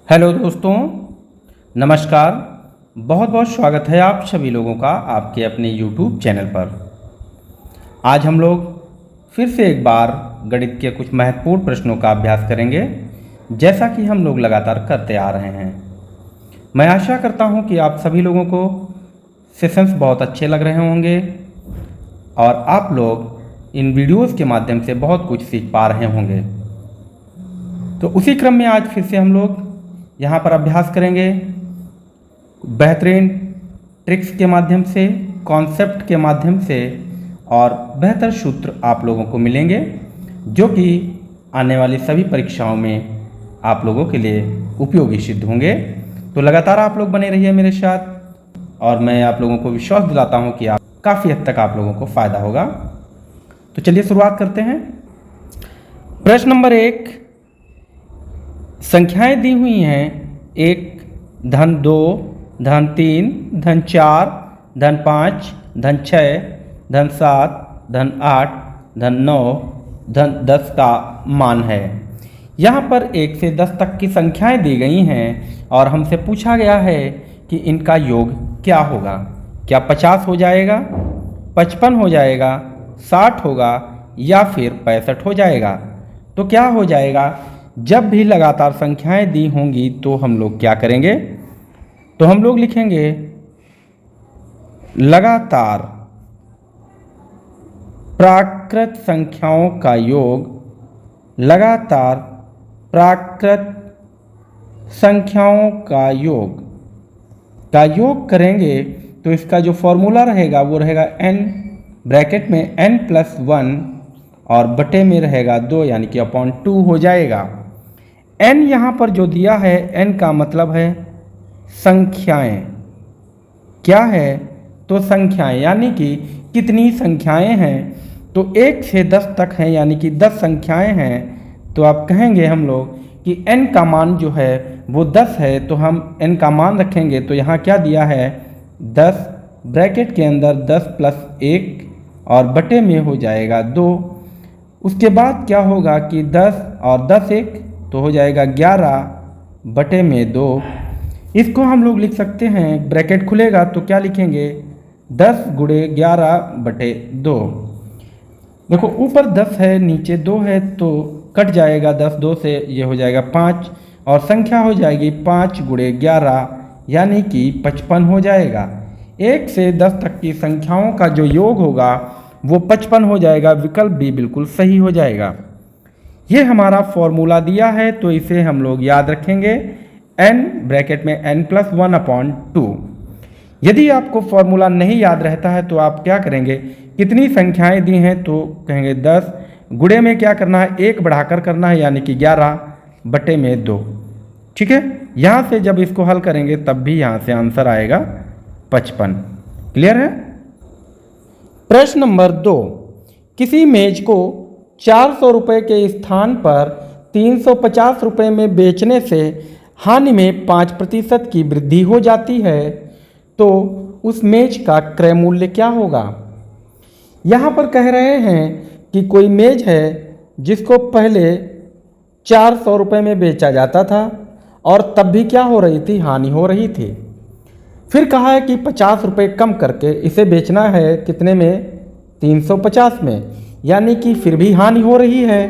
Hello दोस्तों, नमस्कार। बहुत बहुत स्वागत है आप सभी लोगों का आपके अपने YouTube चैनल पर। आज हम लोग फिर से एक बार गणित के कुछ महत्वपूर्ण प्रश्नों का अभ्यास करेंगे, जैसा कि हम लोग लगातार करते आ रहे हैं। मैं आशा करता हूं कि आप सभी लोगों को सेशंस बहुत अच्छे लग रहे होंगे और आप लोग इन वीडियोज़ के माध्यम से बहुत कुछ सीख पा रहे होंगे। तो उसी क्रम में आज फिर से हम लोग यहाँ पर अभ्यास करेंगे बेहतरीन ट्रिक्स के माध्यम से, कॉन्सेप्ट के माध्यम से, और बेहतर सूत्र आप लोगों को मिलेंगे जो कि आने वाली सभी परीक्षाओं में आप लोगों के लिए उपयोगी सिद्ध होंगे। तो लगातार आप लोग बने रहिए मेरे साथ और मैं आप लोगों को विश्वास दिलाता हूँ कि आप काफ़ी हद तक आप लोगों को फ़ायदा होगा। तो चलिए शुरुआत करते हैं। प्रश्न नंबर 1, संख्याएं दी हुई हैं 1, धन 2, धन 3, धन 4, धन 5, धन 6, धन 7, धन 8, धन 9, धन 10 का मान है। यहाँ पर 1 से 10 तक की संख्याएं दी गई हैं और हमसे पूछा गया है कि इनका योग क्या होगा। क्या 50 हो जाएगा, 55 हो जाएगा, 60 होगा या फिर 65 हो जाएगा। तो क्या हो जाएगा, जब भी लगातार संख्याएं दी होंगी तो हम लोग क्या करेंगे, तो हम लोग लिखेंगे लगातार प्राकृत संख्याओं का योग, लगातार प्राकृत संख्याओं का योग करेंगे तो इसका जो फॉर्मूला रहेगा वो रहेगा n ब्रैकेट में n+1 और बटे में रहेगा 2 यानी कि अपॉन 2 हो जाएगा। n यहाँ पर जो दिया है, n का मतलब है संख्याएं। क्या है, तो संख्याएं, यानी कि कितनी संख्याएं हैं। तो 1 से 10 तक हैं यानी कि 10 संख्याएं हैं। तो आप कहेंगे हम लोग कि n का मान जो है वो 10 है, तो हम n का मान रखेंगे। तो यहाँ क्या दिया है, 10 ब्रैकेट के अंदर 10 + 1 और बटे में हो जाएगा 2। उसके बाद क्या होगा कि 10 और 10 1 तो हो जाएगा 11 बटे में 2। इसको हम लोग लिख सकते हैं, ब्रैकेट खुलेगा तो क्या लिखेंगे, 10 × 11 बटे 2। देखो ऊपर 10 है नीचे 2 है तो कट जाएगा 10 2 से, ये हो जाएगा 5 और संख्या हो जाएगी 5 × 11 यानी कि 55 हो जाएगा। 1 से 10 तक की संख्याओं का जो योग होगा वो 55 हो जाएगा। विकल्प डी बिल्कुल सही हो जाएगा। ये हमारा फॉर्मूला दिया है तो इसे हम लोग याद रखेंगे, n ब्रैकेट में n+1/2। यदि आपको फॉर्मूला नहीं याद रहता है तो आप क्या करेंगे, कितनी संख्याएं दी हैं तो कहेंगे 10, गुणे में क्या करना है, 1 बढ़ाकर करना है यानी कि 11 बटे में 2। ठीक है, यहाँ से जब इसको हल करेंगे तब भी यहाँ से आंसर आएगा 55। क्लियर है। प्रश्न नंबर 2, किसी मेज को 400 रुपये के स्थान पर 350 रुपये में बेचने से हानि में 5% की वृद्धि हो जाती है, तो उस मेज का क्रय मूल्य क्या होगा। यहाँ पर कह रहे हैं कि कोई मेज है जिसको पहले 400 रुपये में बेचा जाता था और तब भी क्या हो रही थी, हानि हो रही थी। फिर कहा है कि 50 रुपये कम करके इसे बेचना है कितने में, 350 में, यानी कि फिर भी हानि हो रही है।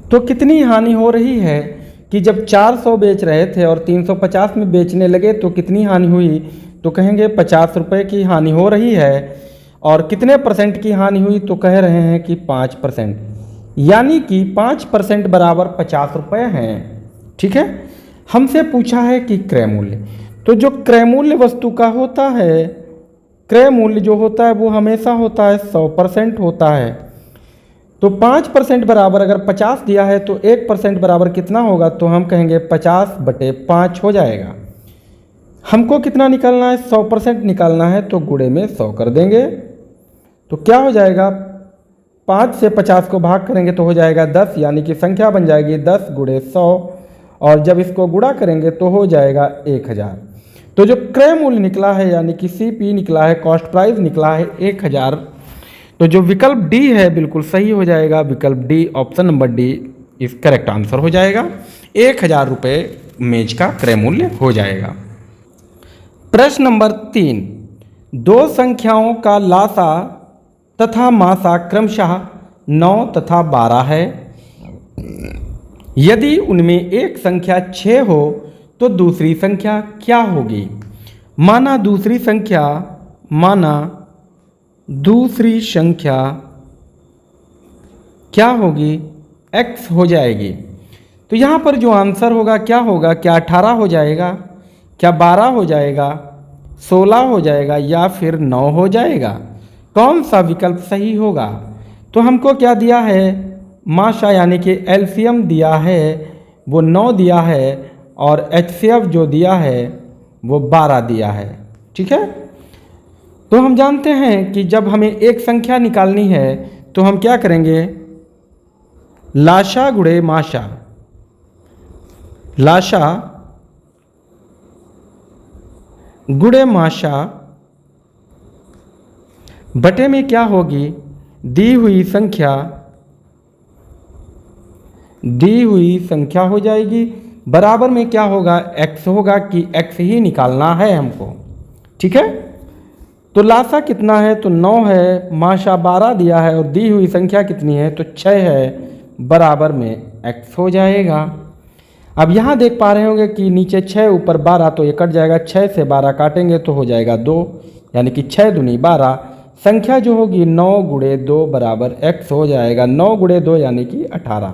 तो कितनी हानि हो रही है कि जब 400 बेच रहे थे और 350 में बेचने लगे तो कितनी हानि हुई, तो कहेंगे 50 रुपये की हानि हो रही है। और कितने % की हानि हुई, तो कह रहे हैं कि 5%, यानी कि 5% बराबर 50 रुपये हैं। ठीक है, हमसे पूछा है कि क्रय मूल्य, तो जो क्रय मूल्य वस्तु का होता है, क्रय मूल्य जो होता है वो हमेशा होता है 100% होता है। तो 5% बराबर, अगर 50 दिया है तो 1% बराबर कितना होगा, तो हम कहेंगे 50/5 हो जाएगा। हमको कितना निकालना है, 100% निकालना है, तो गुणे में 100 कर देंगे। तो क्या हो जाएगा, 5 से 50 को भाग करेंगे तो हो जाएगा 10, यानी कि संख्या बन जाएगी 10 × 100 और जब इसको गुणा करेंगे तो हो जाएगा 1000। तो जो क्रय मूल्य निकला है यानी कि CP निकला है, कॉस्ट प्राइस निकला है 1000। तो जो विकल्प डी है बिल्कुल सही हो जाएगा। विकल्प डी, ऑप्शन नंबर डी इस करेक्ट आंसर हो जाएगा। 1000 रुपये मेज का क्रय मूल्य हो जाएगा। प्रश्न नंबर 3, दो संख्याओं का लासा तथा मासा क्रमशः 9 तथा 12 है। यदि उनमें एक संख्या 6 हो तो दूसरी संख्या क्या होगी? माना दूसरी संख्या क्या होगी? x हो जाएगी। तो यहाँ पर जो आंसर होगा क्या होगा? क्या 18 हो जाएगा, क्या 12 हो जाएगा, 16 हो जाएगा या फिर 9 हो जाएगा? कौन सा विकल्प सही होगा? तो हमको क्या दिया है? माशा यानी कि एलसीएम दिया है वो 9 दिया है और एचसीएफ जो दिया है वो 12 दिया है। ठीक है, तो हम जानते हैं कि जब हमें एक संख्या निकालनी है तो हम क्या करेंगे? लाशा गुणे माशा, लाशा गुणे माशा बटे में क्या होगी? दी हुई संख्या हो जाएगी। बराबर में क्या होगा? x होगा कि x ही निकालना है हमको। ठीक है, तो लासा कितना है? तो 9 है, माशा 12 दिया है और दी हुई संख्या कितनी है? तो 6 है, बराबर में x हो जाएगा। अब यहाँ देख पा रहे होंगे कि नीचे 6 ऊपर 12 तो ये कट जाएगा। 6 से 12 काटेंगे तो हो जाएगा 2, यानी कि 6 दूनी 12। संख्या जो होगी 9 गुणे 2 बराबर x हो जाएगा। 9 गुणे 2 यानी कि 18।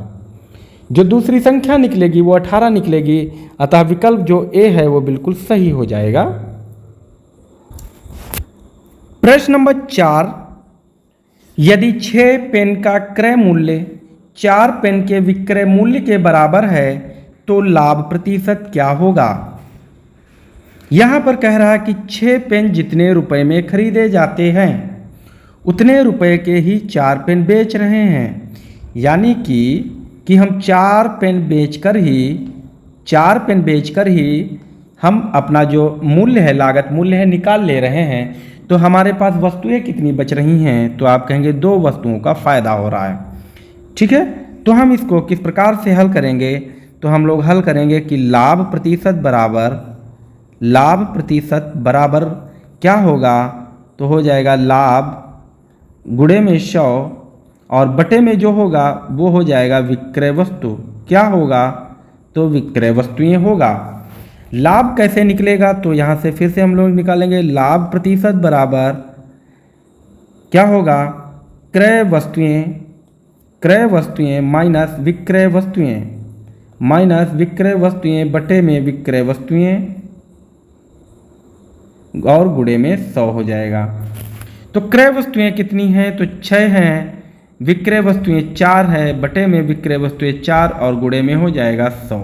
जो दूसरी संख्या निकलेगी वो 18 निकलेगी, अतः विकल्प जो ए है वो बिल्कुल सही हो जाएगा। प्रश्न नंबर 4, यदि 6 पेन का क्रय मूल्य 4 पेन के विक्रय मूल्य के बराबर है तो लाभ प्रतिशत क्या होगा? यहाँ पर कह रहा है कि 6 पेन जितने रुपए में खरीदे जाते हैं उतने रुपए के ही 4 पेन बेच रहे हैं, यानी कि हम 4 पेन बेचकर ही हम अपना जो मूल्य है, लागत मूल्य है, निकाल ले रहे हैं। तो हमारे पास वस्तुएं कितनी बच रही हैं? तो आप कहेंगे 2 वस्तुओं का फायदा हो रहा है। ठीक है, तो हम इसको किस प्रकार से हल करेंगे? तो हम लोग हल करेंगे कि लाभ प्रतिशत बराबर क्या होगा? तो हो जाएगा लाभ गुणे में 100 और बटे में जो होगा वो हो जाएगा विक्रय वस्तु। क्या होगा? तो विक्रय वस्तुएं होगा। लाभ कैसे निकलेगा? तो यहाँ से फिर से हम लोग निकालेंगे। लाभ प्रतिशत बराबर क्या होगा? क्रय वस्तुएं माइनस विक्रय वस्तुएं बटे में विक्रय वस्तुएं और गुणे में 100 हो जाएगा। तो क्रय वस्तुएं कितनी हैं? तो 6 हैं, विक्रय वस्तुएं 4 है, बटे में विक्रय वस्तुएं 4 और गुणे में हो जाएगा 100।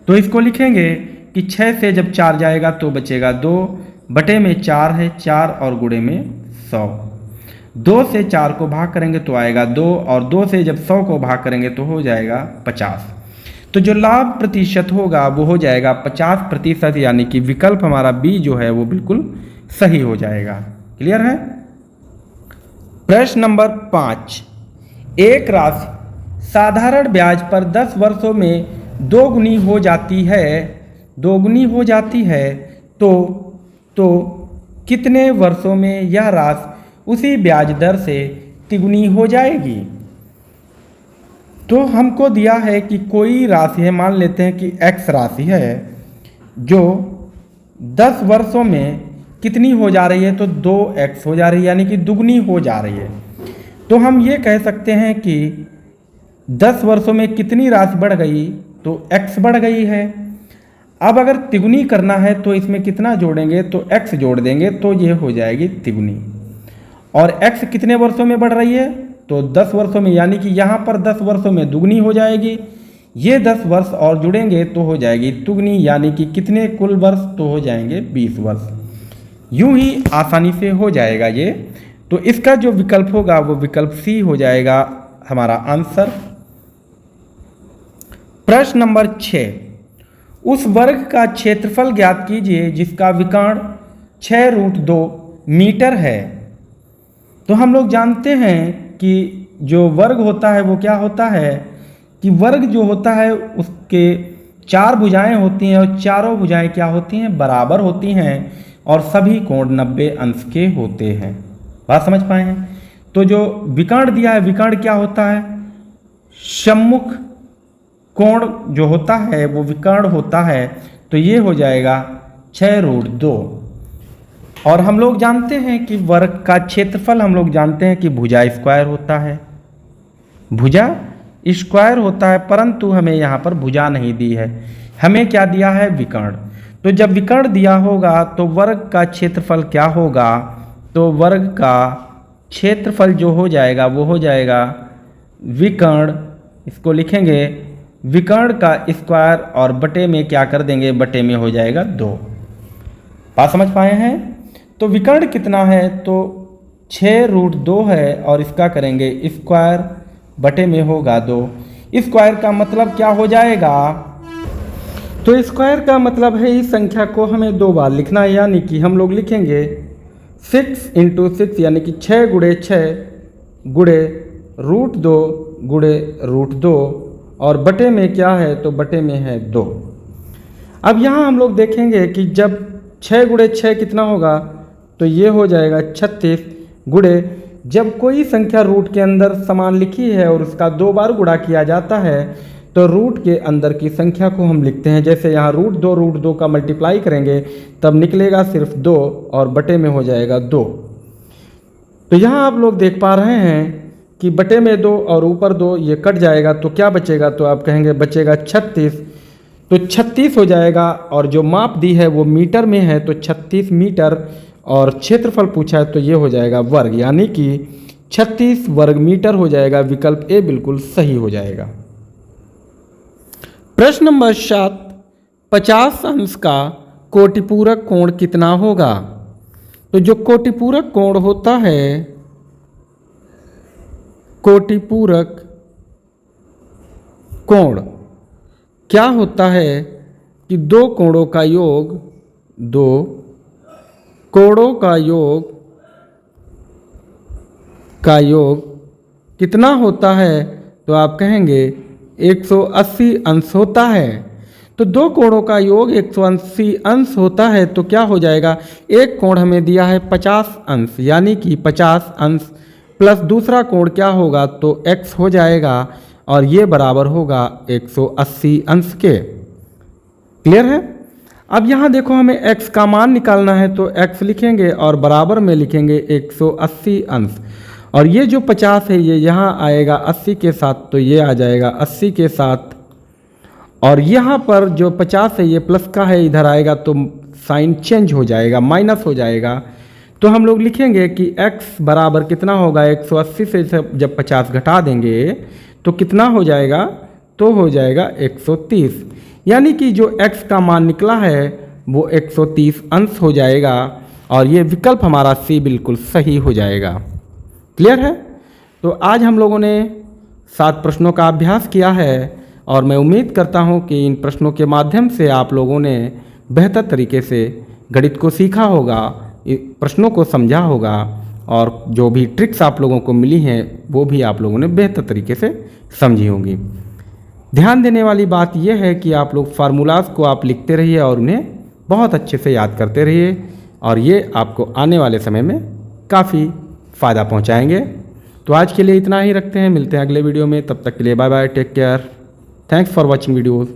तो इसको लिखेंगे कि 6 से जब 4 जाएगा तो बचेगा 2, बटे में 4 है, 4 और गुणे में 100। 2 से 4 को भाग करेंगे तो आएगा 2 और 2 से जब 100 को भाग करेंगे तो हो जाएगा 50। तो जो लाभ प्रतिशत होगा वो हो जाएगा 50%, यानी कि विकल्प हमारा बी जो है वो बिल्कुल सही हो जाएगा। क्लियर है? प्रश्न नंबर 5, एक राशि साधारण ब्याज पर 10 वर्षों में दोगुनी हो जाती है तो कितने वर्षों में यह राशि उसी ब्याज दर से तिगुनी हो जाएगी? तो हमको दिया है कि कोई राशि है, मान लेते हैं कि x राशि है जो 10 वर्षों में कितनी हो जा रही है? तो 2x हो जा रही है, यानी कि दुगनी हो जा रही है। तो हम ये कह सकते हैं कि 10 वर्षों में कितनी राशि बढ़ गई? तो x बढ़ गई है। अब अगर तिगुनी करना है तो इसमें कितना जोड़ेंगे? तो x जोड़ देंगे तो ये हो जाएगी तिगुनी। और x कितने वर्षों में बढ़ रही है? तो 10 वर्षों में, यानी कि यहाँ पर 10 वर्षों में दुगनी हो जाएगी। ये 10 वर्ष और जुड़ेंगे तो हो जाएगी तुगनी, यानी कि कितने कुल वर्ष? तो हो जाएंगे 20 वर्ष। यूं ही आसानी से हो जाएगा ये। तो इसका जो विकल्प होगा वो विकल्प सी हो जाएगा हमारा आंसर। प्रश्न नंबर 6, उस वर्ग का क्षेत्रफल ज्ञात कीजिए जिसका विकर्ण 6√2 मीटर है। तो हम लोग जानते हैं कि जो वर्ग होता है वो क्या होता है कि वर्ग जो होता है उसके 4 भुजाएं होती हैं और चारों भुजाएं क्या होती हैं, बराबर होती हैं और सभी कोण 90 अंश के होते हैं। बात समझ पाए हैं। तो जो विकर्ण दिया है, विकर्ण क्या होता है, सम्मुख कोण जो होता है वो विकर्ण होता है। तो ये हो जाएगा 6√2। और हम लोग जानते हैं कि वर्ग का क्षेत्रफल हम लोग जानते हैं कि भुजा स्क्वायर होता है, भुजा स्क्वायर होता है, परंतु हमें यहाँ पर भुजा नहीं दी है, हमें क्या दिया है, विकर्ण। तो जब विकर्ण दिया होगा तो वर्ग का क्षेत्रफल क्या होगा, तो वर्ग का क्षेत्रफल जो हो जाएगा वो हो जाएगा विकर्ण, इसको लिखेंगे विकर्ण का स्क्वायर और बटे में क्या कर देंगे, बटे में हो जाएगा 2। बात समझ पाए हैं। तो विकर्ण कितना है, तो 6√2 है और इसका करेंगे स्क्वायर, बटे में होगा 2। स्क्वायर का मतलब क्या हो जाएगा, तो स्क्वायर का मतलब है इस संख्या को हमें 2 बार लिखना है, यानी कि हम लोग लिखेंगे 6 × 6 यानी कि 6 × 6 गुणे √2 गुणे √2 और बटे में क्या है, तो बटे में है 2। अब यहाँ हम लोग देखेंगे कि जब 6 × 6 कितना होगा, तो ये हो जाएगा 36 गुणे, जब कोई संख्या रूट के अंदर समान लिखी है और उसका 2 बार गुणा किया जाता है तो रूट के अंदर की संख्या को हम लिखते हैं, जैसे यहाँ √2 का मल्टीप्लाई करेंगे तब निकलेगा सिर्फ 2 और बटे में हो जाएगा 2। तो यहाँ आप लोग देख पा रहे हैं कि बटे में 2 और ऊपर 2 ये कट जाएगा, तो क्या बचेगा, तो आप कहेंगे बचेगा 36। तो 36 हो जाएगा और जो माप दी है वो मीटर में है, तो 36 मीटर और क्षेत्रफल पूछा है तो ये हो जाएगा वर्ग, यानी कि 36 वर्ग मीटर हो जाएगा। विकल्प ए बिल्कुल सही हो जाएगा। प्रश्न नंबर 7, 50 अंश का कोटिपूरक कोण कितना होगा। तो जो कोटिपूरक कोण होता है, कोटिपूरक कोण क्या होता है कि 2 कोणों का योग, 2 कोणों का योग कितना होता है, तो आप कहेंगे 180 अंश होता है। तो 2 कोणों का योग 180 अंश होता है, तो क्या हो जाएगा, एक कोण हमें दिया है 50 अंश, यानी कि 50 अंश प्लस दूसरा कोण क्या होगा, तो x हो जाएगा और ये बराबर होगा 180 अंश के। क्लियर है। अब यहाँ देखो हमें x का मान निकालना है, तो x लिखेंगे और बराबर में लिखेंगे 180 अंश, और ये जो 50 है ये यहाँ आएगा 80 के साथ, तो ये आ जाएगा 80 के साथ, और यहाँ पर जो 50 है ये प्लस का है, इधर आएगा तो साइन चेंज हो जाएगा, माइनस हो जाएगा। तो हम लोग लिखेंगे कि x बराबर कितना होगा, 180 से जब 50 घटा देंगे तो कितना हो जाएगा, तो हो जाएगा 130, यानी कि जो x का मान निकला है वो 130 अंश हो जाएगा और ये विकल्प हमारा सी बिल्कुल सही हो जाएगा। क्लियर है। तो आज हम लोगों ने 7 प्रश्नों का अभ्यास किया है और मैं उम्मीद करता हूँ कि इन प्रश्नों के माध्यम से आप लोगों ने बेहतर तरीके से गणित को सीखा होगा, प्रश्नों को समझा होगा और जो भी ट्रिक्स आप लोगों को मिली हैं वो भी आप लोगों ने बेहतर तरीके से समझी होंगी। ध्यान देने वाली बात यह है कि आप लोग फार्मूलाज को आप लिखते रहिए और उन्हें बहुत अच्छे से याद करते रहिए, और ये आपको आने वाले समय में काफ़ी फ़ायदा पहुंचाएंगे। तो आज के लिए इतना ही रखते हैं, मिलते हैं अगले वीडियो में, तब तक के लिए bye bye, take care, thanks for watching videos.